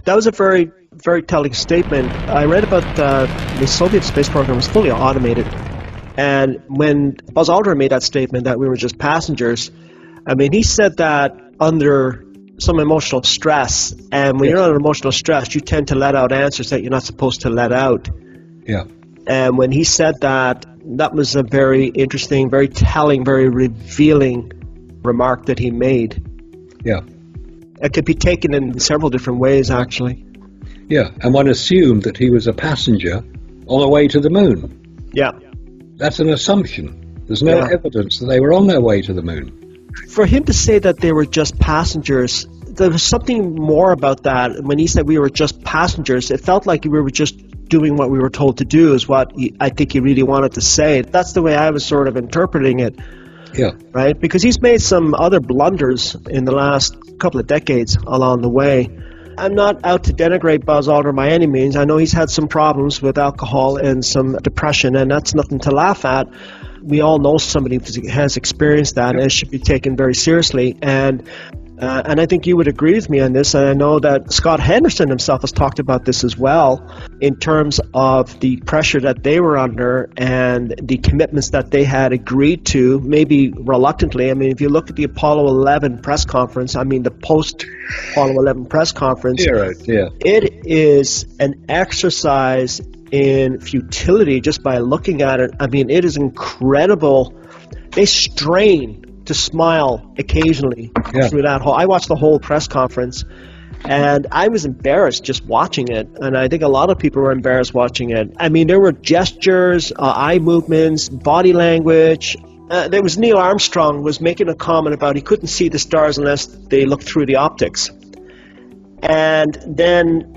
That was a very, very telling statement. I read about the Soviet space program was fully automated. And when Buzz Aldrin made that statement that we were just passengers, I mean, he said that under some emotional stress. And when you're under emotional stress, you tend to let out answers that you're not supposed to let out. Yeah. And when he said that, that was a very interesting, very telling, very revealing remark that he made. Yeah. It could be taken in several different ways, actually. Yeah, and one assumed that he was a passenger on the way to the moon. Yeah. That's an assumption. There's no evidence that they were on their way to the moon. For him to say that they were just passengers, there was something more about that. When he said we were just passengers, it felt like we were just doing what we were told to do is what I think he really wanted to say. That's the way I was sort of interpreting it. Yeah. Right? Because he's made some other blunders in the last couple of decades along the way. I'm not out to denigrate Buzz Aldrin by any means. I know he's had some problems with alcohol and some depression, and that's nothing to laugh at. We all know somebody who has experienced that, and it should be taken very seriously. And I think you would agree with me on this. And I know that Scott Henderson himself has talked about this as well in terms of the pressure that they were under and the commitments that they had agreed to, maybe reluctantly. I mean, if you look at the Apollo 11 press conference, I mean, the post-Apollo 11 press conference, it is an exercise in futility just by looking at it. I mean, it is incredible. They strain to smile occasionally through that whole. I watched the whole press conference, and I was embarrassed just watching it, and I think a lot of people were embarrassed watching it. I mean, there were gestures, eye movements, body language. There was Neil Armstrong was making a comment about he couldn't see the stars unless they looked through the optics, and then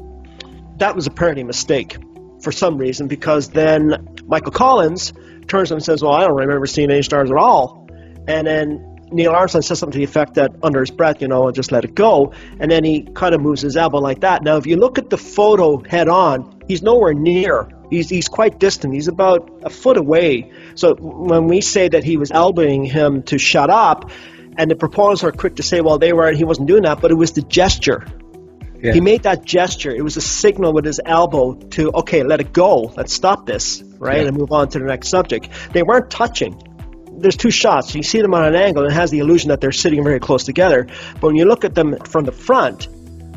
that was apparently a mistake for some reason, because then Michael Collins turns to him and says, well, I don't remember seeing any stars at all. And then Neil Armstrong says something to the effect that under his breath, just let it go. And then he kind of moves his elbow like that. Now, if you look at the photo head on, he's nowhere near. He's quite distant. He's about a foot away. So when we say that he was elbowing him to shut up, and the proponents are quick to say, well, he wasn't doing that, but it was the gesture. Yeah. He made that gesture. It was a signal with his elbow to, okay, let it go. Let's stop this, right, and move on to the next subject. They weren't touching. There's two shots. You see them on an angle, and it has the illusion that they're sitting very close together. But when you look at them from the front,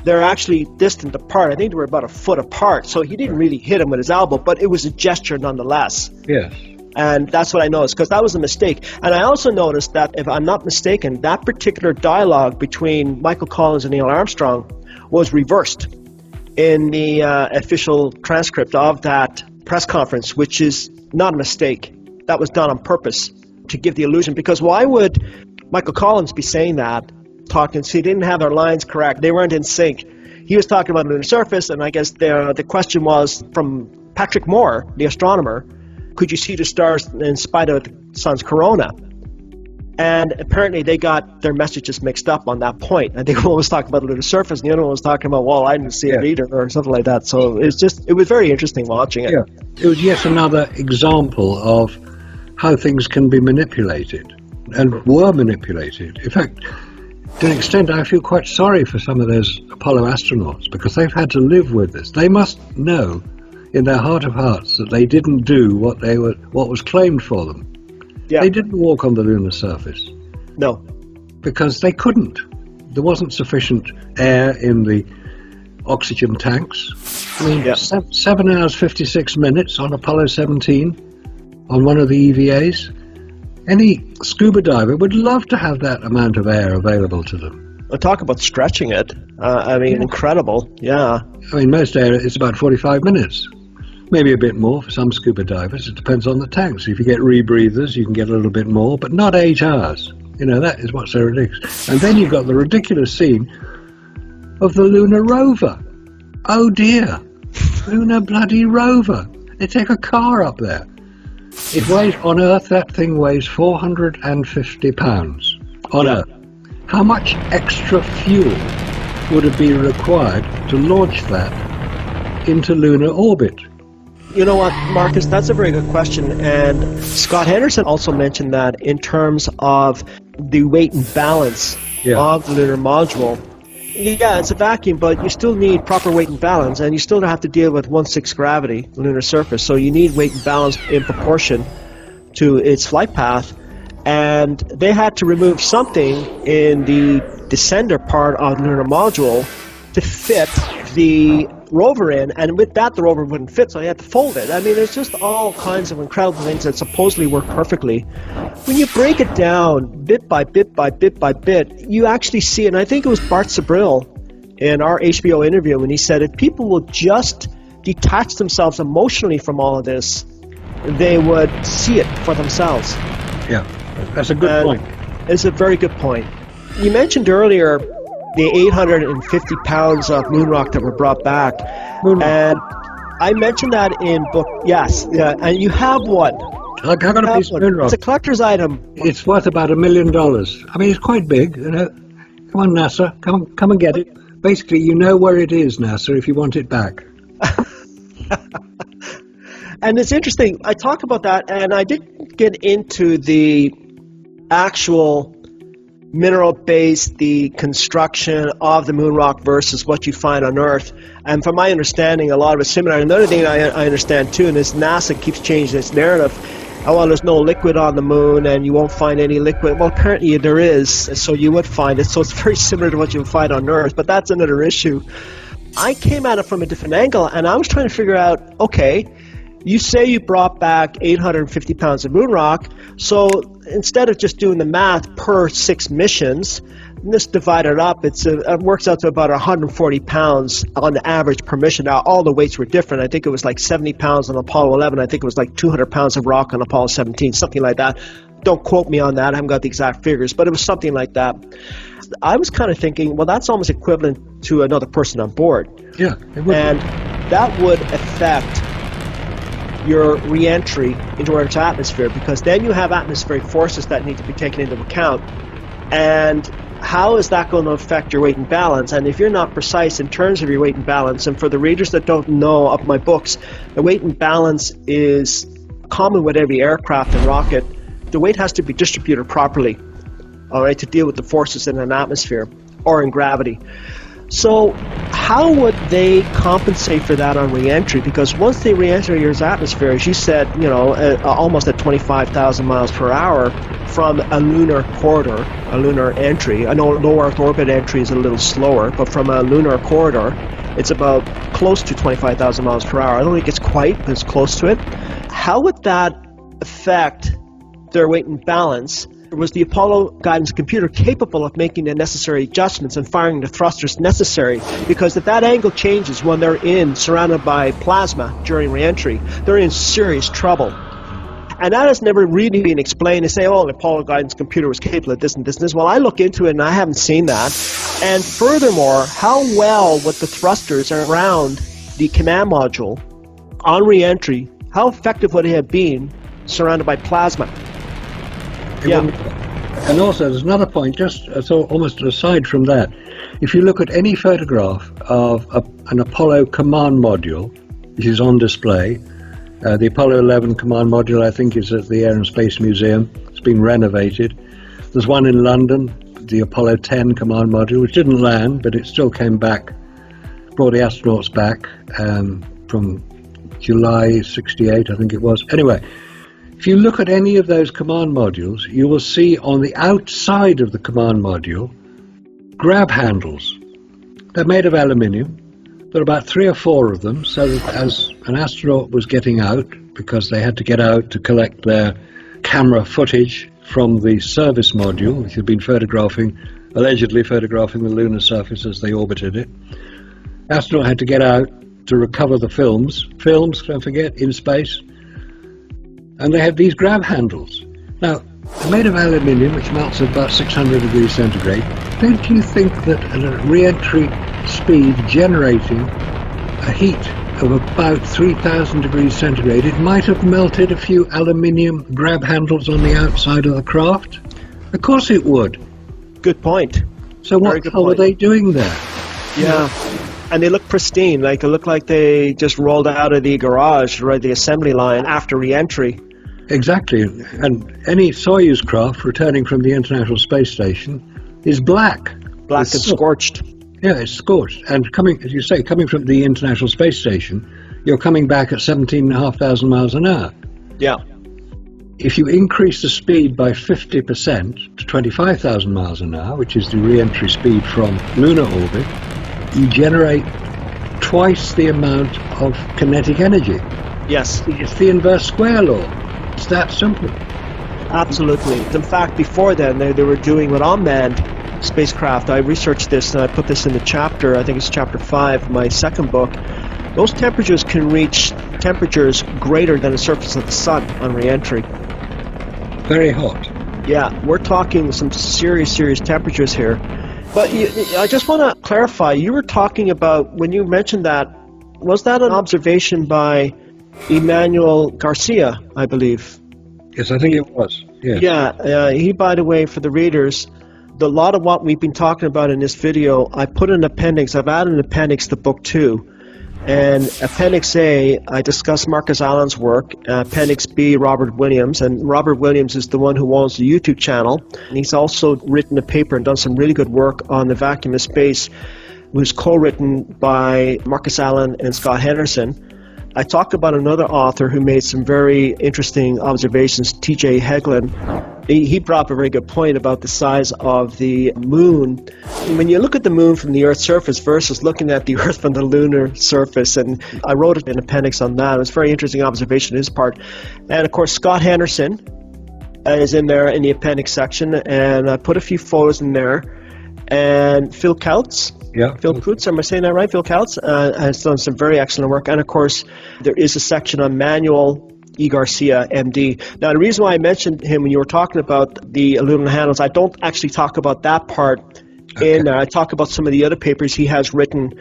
they're actually distant apart. I think they were about a foot apart. So he didn't really hit him with his elbow, but it was a gesture nonetheless. Yes. And that's what I noticed, because that was a mistake. And I also noticed that, if I'm not mistaken, that particular dialogue between Michael Collins and Neil Armstrong was reversed in the official transcript of that press conference, which is not a mistake. That was done on purpose to give the illusion, because why would Michael Collins be saying that, talking, so he didn't have their lines correct, they weren't in sync. He was talking about the lunar surface, and I guess the question was from Patrick Moore, the astronomer, could you see the stars in spite of the sun's corona? And apparently they got their messages mixed up on that point. I think one was talking about the lunar surface, and the other one was talking about, well, I didn't see it either, or something like that. So it was very interesting watching it. Yeah. It was yet another example of how things can be manipulated, and were manipulated. In fact, to an extent, I feel quite sorry for some of those Apollo astronauts, because they've had to live with this. They must know in their heart of hearts that they didn't do what was claimed for them. Yeah. They didn't walk on the lunar surface. No. Because they couldn't. There wasn't sufficient air in the oxygen tanks. I mean, 7 hours, 56 minutes on Apollo 17 on one of the EVAs. Any scuba diver would love to have that amount of air available to them. Well, talk about stretching it. Incredible. Yeah. I mean, most air is about 45 minutes. Maybe a bit more for some scuba divers. It depends on the tanks. If you get rebreathers, you can get a little bit more, but not 8 hours. That is what's so ridiculous. And then you've got the ridiculous scene of the lunar rover. Oh dear. Lunar bloody rover. They take a car up there. It weighs, on Earth, that thing weighs 450 pounds. On Earth. How much extra fuel would it be required to launch that into lunar orbit? You know what, Marcus, that's a very good question. And Scott Henderson also mentioned that in terms of the weight and balance of the lunar module. Yeah, it's a vacuum, but you still need proper weight and balance, and you still have to deal with 1/6 gravity, lunar surface. So you need weight and balance in proportion to its flight path. And they had to remove something in the descender part of the lunar module to fit the rover in, and with that the rover wouldn't fit, so they had to fold it. I mean, there's just all kinds of incredible things that supposedly work perfectly. When you break it down bit by bit by bit by bit, you actually see it. And I think it was Bart Sabril in our HBO interview when he said, if people will just detach themselves emotionally from all of this, they would see it for themselves. Yeah, that's a good point. It's a very good point. You mentioned earlier the 850 pounds of moon rock that were brought back. And I mentioned that in book, yes, yeah, and you have one. I got a piece of moon rock. It's a collector's item. It's worth about $1 million. I mean, it's quite big, you know. Come on, NASA, come and get it. Basically, you know where it is, NASA, if you want it back. And it's interesting, I talk about that, and I didn't get into the actual mineral base, the construction of the moon rock versus what you find on Earth. And from my understanding, a lot of it's similar. Another thing I understand too, and this NASA keeps changing its narrative, well, there's no liquid on the moon and you won't find any liquid. Well, apparently there is, so you would find it. So it's very similar to what you would find on Earth, but that's another issue. I came at it from a different angle, and I was trying to figure out, okay, you say you brought back 850 pounds of moon rock, so instead of just doing the math per 6 missions, just divide it up, it works out to about 140 pounds on the average per mission. Now, all the weights were different. I think it was like 70 pounds on Apollo 11. I think it was like 200 pounds of rock on Apollo 17, something like that. Don't quote me on that. I haven't got the exact figures, but it was something like that. I was kind of thinking, well, that's almost equivalent to another person on board. Yeah, it would. And that would affect your re-entry into Earth's atmosphere, because then you have atmospheric forces that need to be taken into account. And how is that going to affect your weight and balance? And if you're not precise in terms of your weight and balance, and for the readers that don't know of my books, the weight and balance is common with every aircraft and rocket. The weight has to be distributed properly, all right, to deal with the forces in an atmosphere or in gravity. So how would they compensate for that on re-entry? Because once they re-enter Earth's atmosphere, as you said, you know, almost at 25,000 miles per hour from a lunar corridor, a lunar entry. I know low Earth orbit entry is a little slower, but from a lunar corridor, it's about close to 25,000 miles per hour. I don't think it's quite, but it's close to it. How would that affect their weight and balance? Was the Apollo guidance computer capable of making the necessary adjustments and firing the thrusters necessary? Because if that angle changes when they're surrounded by plasma during re-entry, they're in serious trouble. And that has never really been explained. They say, oh, the Apollo guidance computer was capable of this and this and this. Well, I look into it and I haven't seen that. And furthermore, how well would the thrusters around the command module on re-entry, how effective would they have been surrounded by plasma? Yeah. And also, there's another point, just so almost aside from that. If you look at any photograph of an Apollo command module, which is on display, the Apollo 11 command module, I think, is at the Air and Space Museum. It's been renovated. There's one in London, the Apollo 10 command module, which didn't land, but it still came back, brought the astronauts back from July 68, I think it was. Anyway, if you look at any of those command modules, you will see on the outside of the command module grab handles. They're made of aluminium. There are about 3 or 4 of them, so that as an astronaut was getting out, because they had to get out to collect their camera footage from the service module, which had been allegedly photographing the lunar surface as they orbited it, the astronaut had to get out to recover the films, don't forget, in space. And they have these grab handles. Now, they're made of aluminium, which melts at about 600 degrees centigrade. Don't you think that at a re-entry speed generating a heat of about 3,000 degrees centigrade, it might have melted a few aluminium grab handles on the outside of the craft? Of course it would. Good point. So what the hell are they doing there? Yeah. And they look pristine, like it looked like they just rolled out of the garage, right, the assembly line after re-entry. Exactly. And any Soyuz craft returning from the International Space Station is black. Black and scorched. Yeah, it's scorched. And coming, as you say, coming from the International Space Station, you're coming back at 17,500 miles an hour. Yeah. If you increase the speed by 50% to 25,000 miles an hour, which is the re-entry speed from lunar orbit, you generate twice the amount of kinetic energy. Yes. It's the inverse square law. It's that simple. Absolutely. In fact, before then, they were doing with unmanned spacecraft. I researched this and I put this in the chapter, I think it's chapter 5 of my second book. Those temperatures can reach temperatures greater than the surface of the sun on re-entry. Very hot. Yeah, we're talking some serious temperatures here. But I just want to clarify, you were talking about, when you mentioned that, was that an observation by Emmanuel Garcia, I believe? Yes, I think it was. Yes. Yeah, he, by the way, for the readers, a lot of what we've been talking about in this video, I put an appendix, I've added an appendix to book 2. And Appendix A, I discuss Marcus Allen's work. Appendix B, Robert Williams. And Robert Williams is the one who owns the YouTube channel. And he's also written a paper and done some really good work on the vacuum of space. It was co-written by Marcus Allen and Scott Henderson. I talk about another author who made some very interesting observations, T.J. Heglin. He brought up a very good point about the size of the moon. When you look at the moon from the Earth's surface versus looking at the Earth from the lunar surface, and I wrote an appendix on that. It was a very interesting observation on his part. And of course, Scott Henderson is in there in the appendix section, and I put a few photos in there. And Phil Kautz, Phil Kautz, am I saying that right? Phil Kautz has done some very excellent work. And of course, there is a section on Manuel E. Garcia, MD. Now, the reason why I mentioned him when you were talking about the aluminum handles, I don't actually talk about that part in there. I talk about some of the other papers he has written.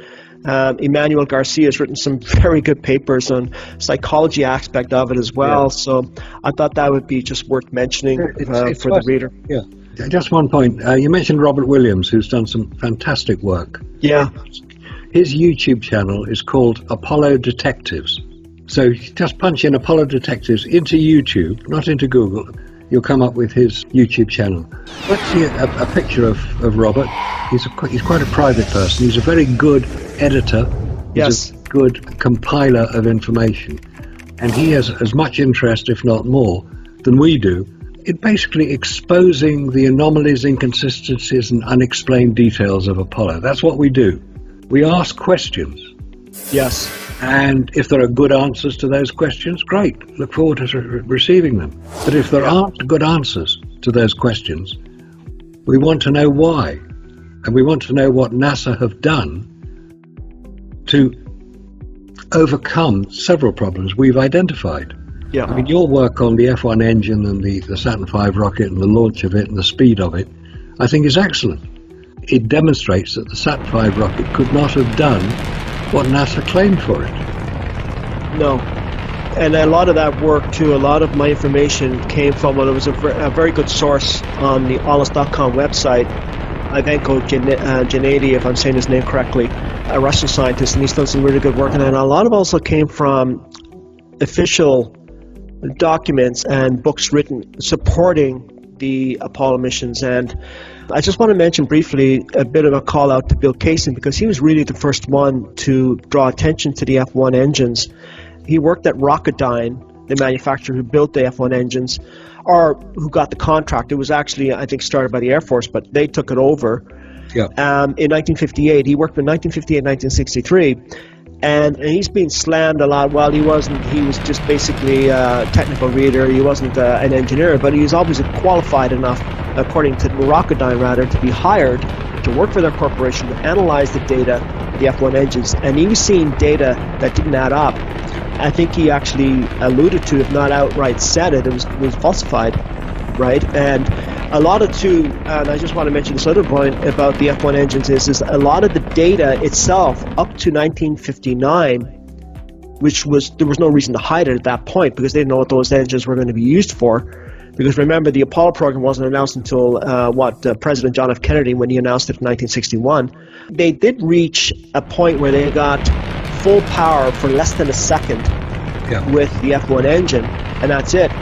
Emmanuel Garcia has written some very good papers on psychology aspect of it as well. Yeah. So I thought that would be just worth mentioning for the reader. Yeah. Just one point. You mentioned Robert Williams, who's done some fantastic work. Yeah. His YouTube channel is called Apollo Detectives. So just punch in Apollo Detectives into YouTube, not into Google. You'll come up with his YouTube channel. Let's see a picture of Robert. He's quite a private person. He's a very good editor. He's a good compiler of information. And he has as much interest, if not more, than we do in basically exposing the anomalies, inconsistencies, and unexplained details of Apollo. That's what we do. We ask questions. Yes. And if there are good answers to those questions, great. Look forward to receiving them. But if there aren't good answers to those questions, we want to know why. And we want to know what NASA have done to overcome several problems we've identified. Yeah. I mean, your work on the F1 engine and the Saturn V rocket and the launch of it and the speed of it, I think is excellent. It demonstrates that the Saturn V rocket could not have done what NASA claimed for it. No. And a lot of that work, too, a lot of my information came from, well, it was a very good source on the Alles.com website. Ivanko Gennady, if I'm saying his name correctly, a Russian scientist, and he's done some really good work. And then a lot of also came from official documents and books written supporting the Apollo missions. And I just want to mention briefly a bit of a call out to Bill Kaysen, because he was really the first one to draw attention to the F1 engines. He worked at Rocketdyne, the manufacturer who built the F1 engines, or who got the contract. It was actually, I think, started by the Air Force, but they took it over. Yeah. In 1958. He worked from 1958 1963. And he's been slammed a lot. Well, he was just basically a technical reader. He wasn't an engineer, but he was obviously qualified enough, according to Rocketdyne rather, to be hired to work for their corporation to analyze the data, the F1 engines. And he was seeing data that didn't add up. I think he actually alluded to, if not outright said it, was falsified, right? And a lot of and I just want to mention this other point about the F1 engines is a lot of the data itself up to 1959, there was no reason to hide it at that point, because they didn't know what those engines were going to be used for. Because remember, the Apollo program wasn't announced until President John F. Kennedy, when he announced it in 1961. They did reach a point where they got full power for less than a second with the F1 engine, and that's it.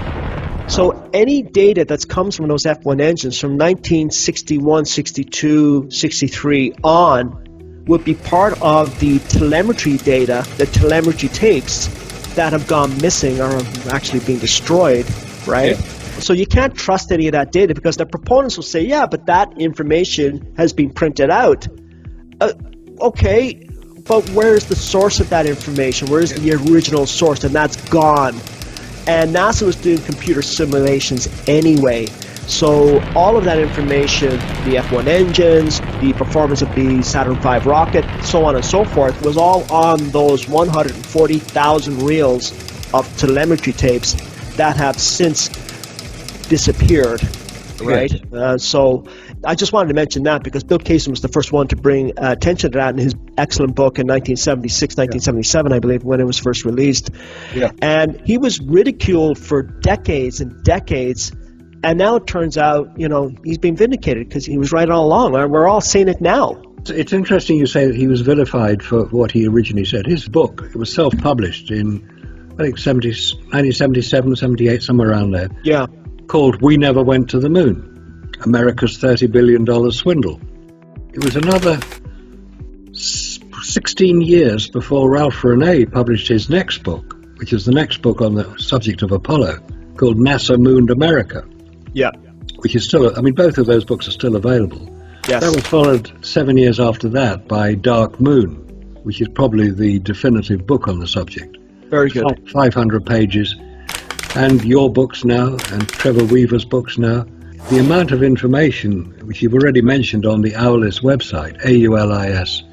So any data that comes from those F1 engines from 1961, 62, 63 on would be part of the telemetry data, the telemetry tapes that have gone missing or are actually being destroyed, right? Yeah. So you can't trust any of that data because the proponents will say, yeah, but that information has been printed out. Okay, but where's the source of that information? Where's the original source? And that's gone. And NASA was doing computer simulations anyway. So all of that information, the F1 engines, the performance of the Saturn V rocket, so on and so forth, was all on those 140,000 reels of telemetry tapes that have since disappeared, right? Yes. So I just wanted to mention that because Bill Kaysen was the first one to bring attention to that in his excellent book in 1976, 1977, I believe, when it was first released. Yeah. And he was ridiculed for decades and decades. And now it turns out, he's been vindicated because he was right all along. We're all seeing it now. It's interesting you say that he was vilified for what he originally said. His book, it was self-published in, I think, 1977, 78, somewhere around there. Yeah. Called We Never Went to the Moon, America's $30 billion Swindle. It was another 16 years before Ralph Rene published his next book, which is the next book on the subject of Apollo, called NASA Mooned America. Yeah. Which is still, both of those books are still available. Yes. That was followed 7 years after that by Dark Moon, which is probably the definitive book on the subject. Very good. 500 pages. And your books now, and Trevor Weaver's books now. The amount of information, which you've already mentioned on the Aulis website, aulis.com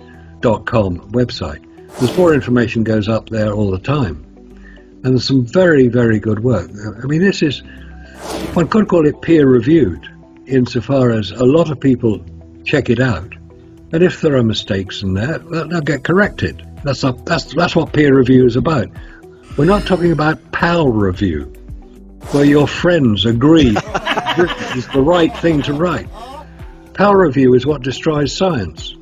website, there's more information goes up there all the time. And there's some very, very good work. This is, one could call it peer-reviewed, insofar as a lot of people check it out. And if there are mistakes in there, they'll get corrected. That's what peer review is about. We're not talking about pal review, where your friends agree this is the right thing to write. Pal review is what destroys science.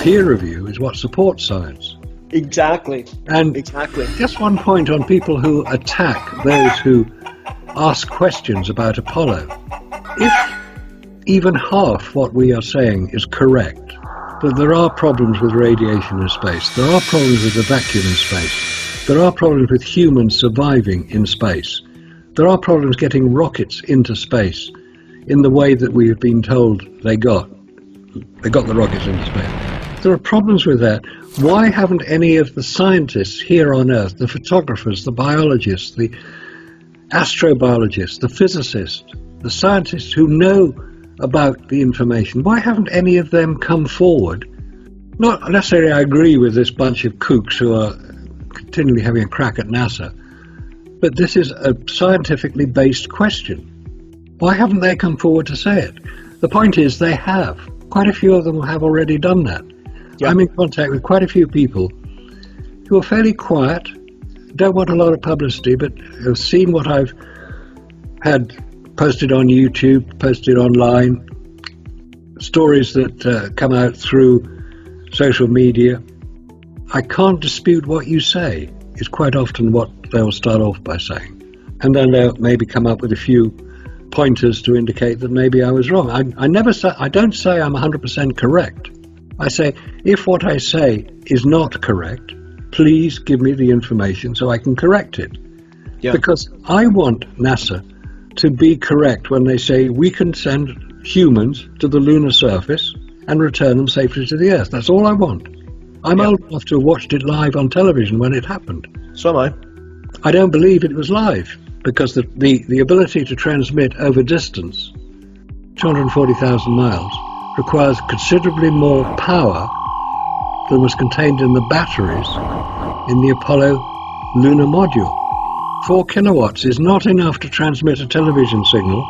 Peer review is what supports science. Exactly. And exactly. Just one point on people who attack those who ask questions about Apollo. If even half what we are saying is correct, that there are problems with radiation in space, there are problems with the vacuum in space, there are problems with humans surviving in space, there are problems getting rockets into space in the way that we have been told they got the rockets into space. There are problems with that. Why haven't any of the scientists here on Earth, the photographers, the biologists, the astrobiologists, the physicists, the scientists who know about the information, why haven't any of them come forward? Not necessarily I agree with this bunch of kooks who are continually having a crack at NASA, but this is a scientifically based question. Why haven't they come forward to say it? The point is they have. Quite a few of them have already done that. Yeah. I'm in contact with quite a few people who are fairly quiet, don't want a lot of publicity, but have seen what I've had posted on YouTube, posted online, stories that come out through social media. I can't dispute what you say, is quite often what they'll start off by saying. And then they'll maybe come up with a few pointers to indicate that maybe I was wrong. I don't say I'm 100% correct. I say, if what I say is not correct, please give me the information so I can correct it. Yeah. Because I want NASA to be correct when they say we can send humans to the lunar surface and return them safely to the Earth. That's all I want. I'm old enough to have watched it live on television when it happened. So am I. I don't believe it was live because the ability to transmit over distance, 240,000 miles, requires considerably more power than was contained in the batteries in the Apollo lunar module. 4 kilowatts is not enough to transmit a television signal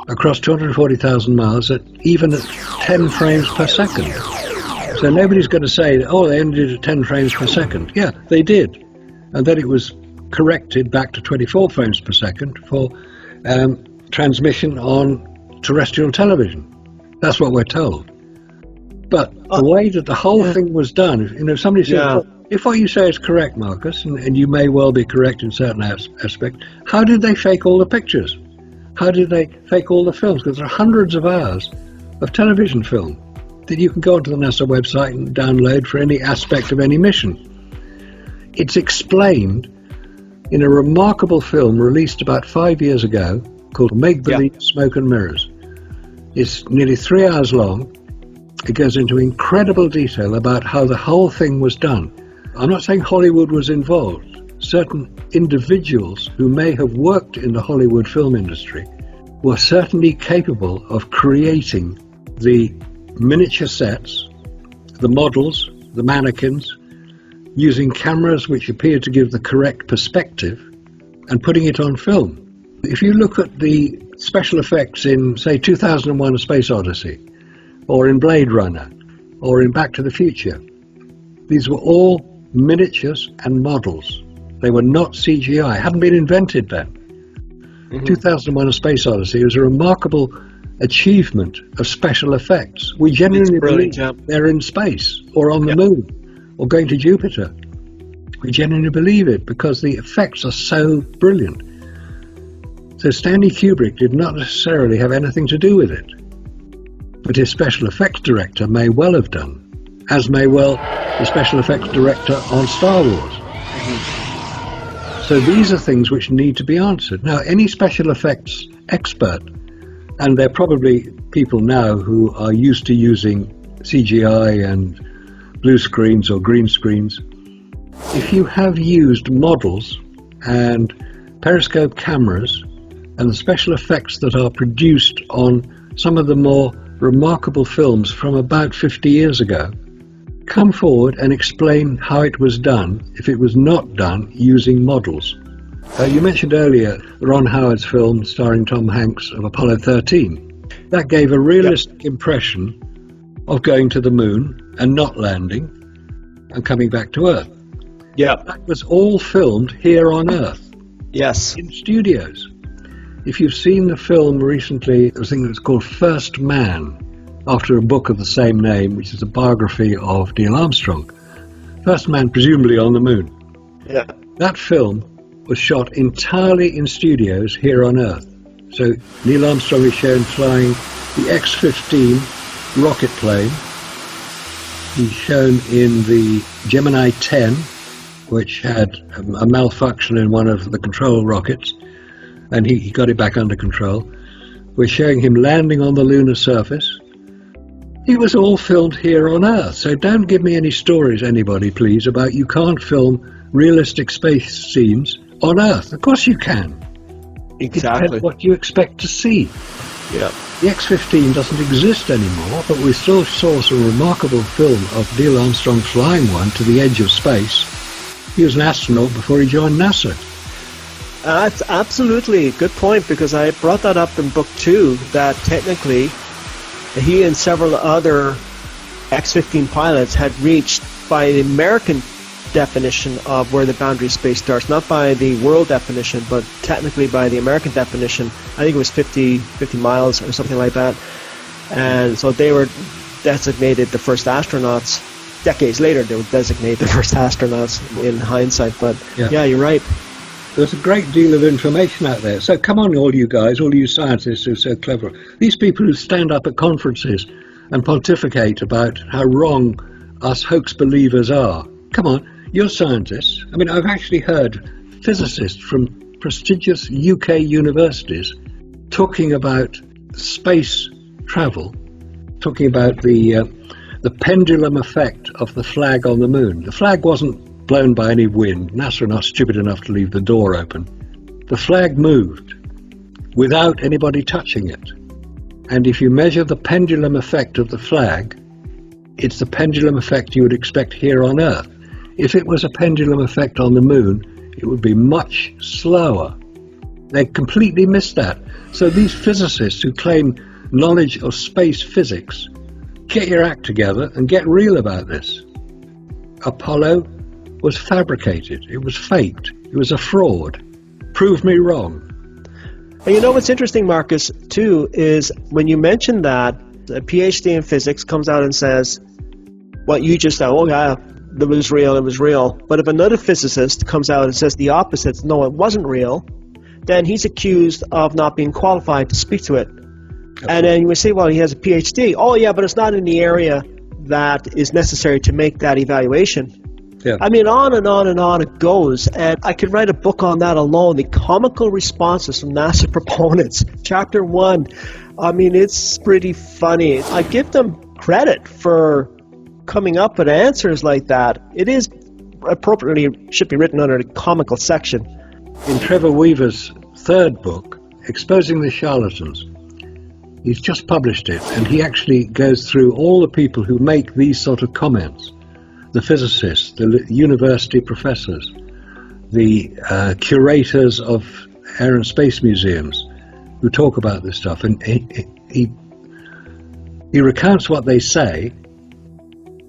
across 240,000 miles even at 10 frames per second. So nobody's going to say, oh, they only did it at 10 frames per second. Yeah, they did. And then it was corrected back to 24 frames per second for transmission on terrestrial television. That's what we're told. But the way that the whole thing was done, somebody said, well, if what you say is correct, Marcus, and you may well be correct in certain aspects, how did they fake all the pictures? How did they fake all the films? Because there are hundreds of hours of television film that you can go onto the NASA website and download for any aspect of any mission. It's explained in a remarkable film released about 5 years ago called Make Believe, Smoke and Mirrors. It's nearly 3 hours long. It goes into incredible detail about how the whole thing was done. I'm not saying Hollywood was involved. Certain individuals who may have worked in the Hollywood film industry were certainly capable of creating the miniature sets, the models, the mannequins, using cameras which appear to give the correct perspective and putting it on film. If you look at the special effects in, say, 2001: A Space Odyssey, or in Blade Runner, or in Back to the Future, these were all miniatures and models. They were not CGI, hadn't been invented then. 2001: A Space Odyssey was a remarkable achievement of special effects. We genuinely believe they're in space, or on the moon, or going to Jupiter. We genuinely believe it because the effects are so brilliant. So Stanley Kubrick did not necessarily have anything to do with it, but his special effects director may well have done, as may well the special effects director on Star Wars. So these are things which need to be answered. Now, any special effects expert, and there are probably people now who are used to using CGI and blue screens or green screens, if you have used models and periscope cameras and the special effects that are produced on some of the more remarkable films from about 50 years ago, come forward and explain how it was done if it was not done using models. You mentioned earlier Ron Howard's film starring Tom Hanks of Apollo 13. That gave a realistic impression of going to the moon and not landing and coming back to Earth. Yeah. That was all filmed here on Earth. Yes. In studios. If you've seen the film recently, I think it was called First Man, after a book of the same name, which is a biography of Neil Armstrong. First Man, presumably on the moon. Yeah. That film was shot entirely in studios here on Earth. So Neil Armstrong is shown flying the X-15 rocket plane. He's shown in the Gemini 10, which had a malfunction in one of the control rockets, and he got it back under control. We're showing him landing on the lunar surface. It was all filmed here on Earth, so don't give me any stories, anybody, please, about you can't film realistic space scenes on Earth. Of course you can. Exactly. What you expect to see. Yeah. The X-15 doesn't exist anymore, but we still saw some remarkable film of Neil Armstrong flying one to the edge of space. He was an astronaut before he joined NASA. That's absolutely a good point, because I brought that up in book 2, that technically he and several other X-15 pilots had reached, by the American definition of where the boundary of space starts, not by the world definition, but technically by the American definition. I think it was 50 miles or something like that. And so they were designated the first astronauts. Decades later, they would designate the first astronauts in hindsight. But yeah, you're right. There's a great deal of information out there. So come on, all you guys, all you scientists who are so clever. These people who stand up at conferences and pontificate about how wrong us hoax believers are. Come on, you're scientists. I mean, I've actually heard physicists from prestigious UK universities talking about space travel, talking about the pendulum effect of the flag on the moon. The flag wasn't blown by any wind. NASA are not stupid enough to leave the door open. The flag moved without anybody touching it. And if you measure the pendulum effect of the flag, it's the pendulum effect you would expect here on Earth. If it was a pendulum effect on the moon, it would be much slower. They completely missed that. So these physicists who claim knowledge of space physics, get your act together and get real about this. Apollo was fabricated. It was faked. It was a fraud. Prove me wrong. And you know what's interesting, Marcus, too, is when you mention that, a PhD in physics comes out and says, what you just said, oh yeah, it was real. But if another physicist comes out and says the opposite, no, it wasn't real, then he's accused of not being qualified to speak to it. And then you would say, well, he has a PhD. Oh, yeah, but it's not in the area that is necessary to make that evaluation. Yeah. I mean, on and on and on it goes. And I could write a book on that alone, the comical responses from NASA proponents. Chapter 1, I mean, it's pretty funny. I give them credit for coming up with answers like that. It is appropriately should be written under the comical section. In Trevor Weaver's third book, Exposing the Charlatans, he's just published it, and he actually goes through all the people who make these sort of comments. The physicists, the university professors, the curators of air and space museums who talk about this stuff. And he recounts what they say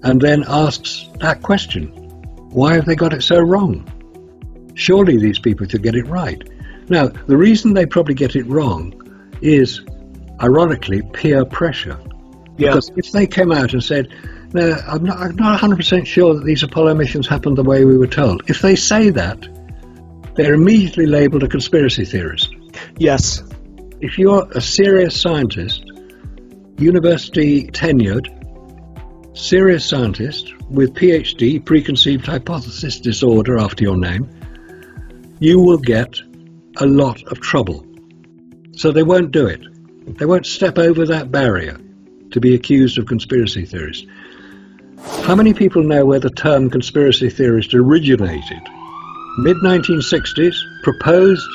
and then asks that question. Why have they got it so wrong? Surely these people should get it right. Now, the reason they probably get it wrong is, ironically, peer pressure. Yeah. Because if they came out and said, no, I'm not 100% sure that these Apollo missions happened the way we were told. If they say that, they're immediately labelled a conspiracy theorist. Yes. If you're a serious scientist, university tenured, serious scientist with PhD, preconceived hypothesis disorder after your name, you will get a lot of trouble. So they won't do it. They won't step over that barrier to be accused of conspiracy theorists. How many people know where the term conspiracy theorist originated? Mid-1960s, proposed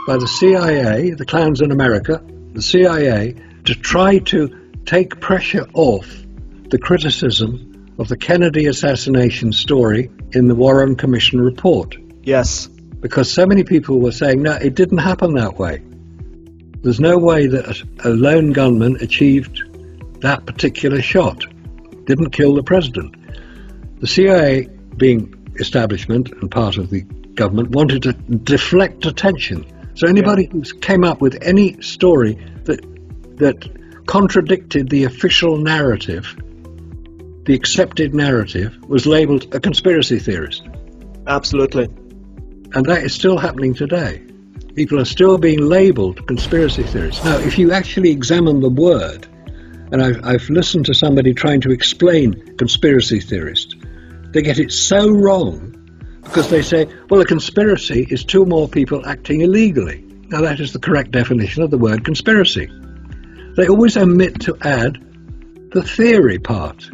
by the CIA, the clowns in America, the CIA, to try to take pressure off the criticism of the Kennedy assassination story in the Warren Commission report. Yes. Because so many people were saying, no, it didn't happen that way. There's no way that a lone gunman achieved that particular shot. Didn't kill the president. The CIA, being establishment and part of the government, wanted to deflect attention. So anybody who came up with any story that contradicted the official narrative, the accepted narrative, was labelled a conspiracy theorist. Absolutely. And that is still happening today. People are still being labelled conspiracy theorists. Now, if you actually examine the word, and I've listened to somebody trying to explain conspiracy theorist, they get it so wrong because they say, well, a conspiracy is two or more people acting illegally. Now, that is the correct definition of the word conspiracy. They always omit to add the theory part.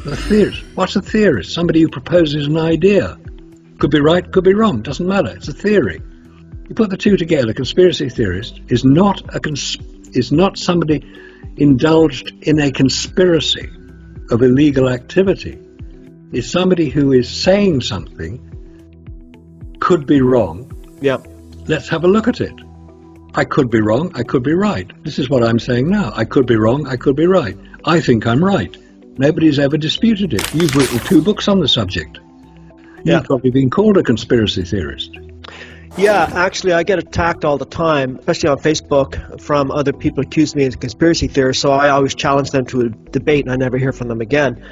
The theorist. What's a theorist? Somebody who proposes an idea. Could be right, could be wrong, doesn't matter. It's a theory. You put the two together. A conspiracy theorist is not somebody indulged in a conspiracy of illegal activity. It's somebody who is saying something could be wrong. Yeah. Let's have a look at it. I could be wrong, I could be right. This is what I'm saying now. I could be wrong, I could be right. I think I'm right. Nobody's ever disputed it. You've written 2 books on the subject. You've probably been called a conspiracy theorist. Yeah, actually, I get attacked all the time, especially on Facebook, from other people accusing me of a conspiracy theorist, so I always challenge them to a debate, and I never hear from them again.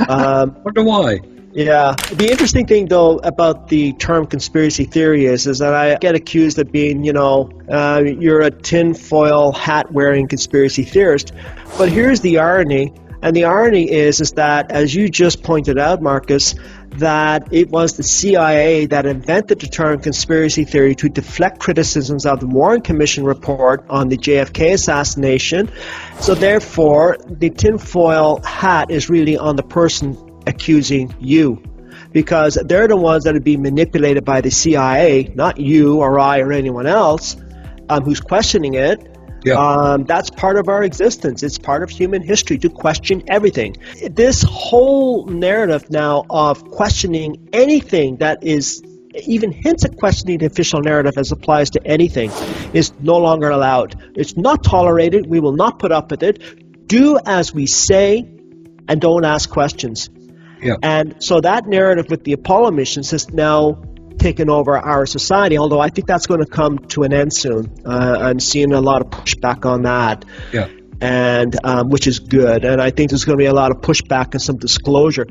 Wonder why? Yeah. The interesting thing, though, about the term conspiracy theory is that I get accused of being, you're a tinfoil hat-wearing conspiracy theorist. But here's the irony, and the irony is that, as you just pointed out, Marcus, that it was the CIA that invented the term conspiracy theory to deflect criticisms of the Warren Commission report on the JFK assassination. So therefore, the tinfoil hat is really on the person accusing you, because they're the ones that are being manipulated by the CIA, not you or I or anyone else who's questioning it. Yeah. That's part of our existence. It's part of human history to question everything. This whole narrative now of questioning anything that is even hints at questioning the official narrative as applies to anything is no longer allowed. It's not tolerated. We will not put up with it. Do as we say and don't ask questions. Yeah. And so that narrative with the Apollo missions has now taken over our society, although I think that's going to come to an end soon. I'm seeing a lot of pushback on that, and which is good. And I think there's going to be a lot of pushback and some disclosure.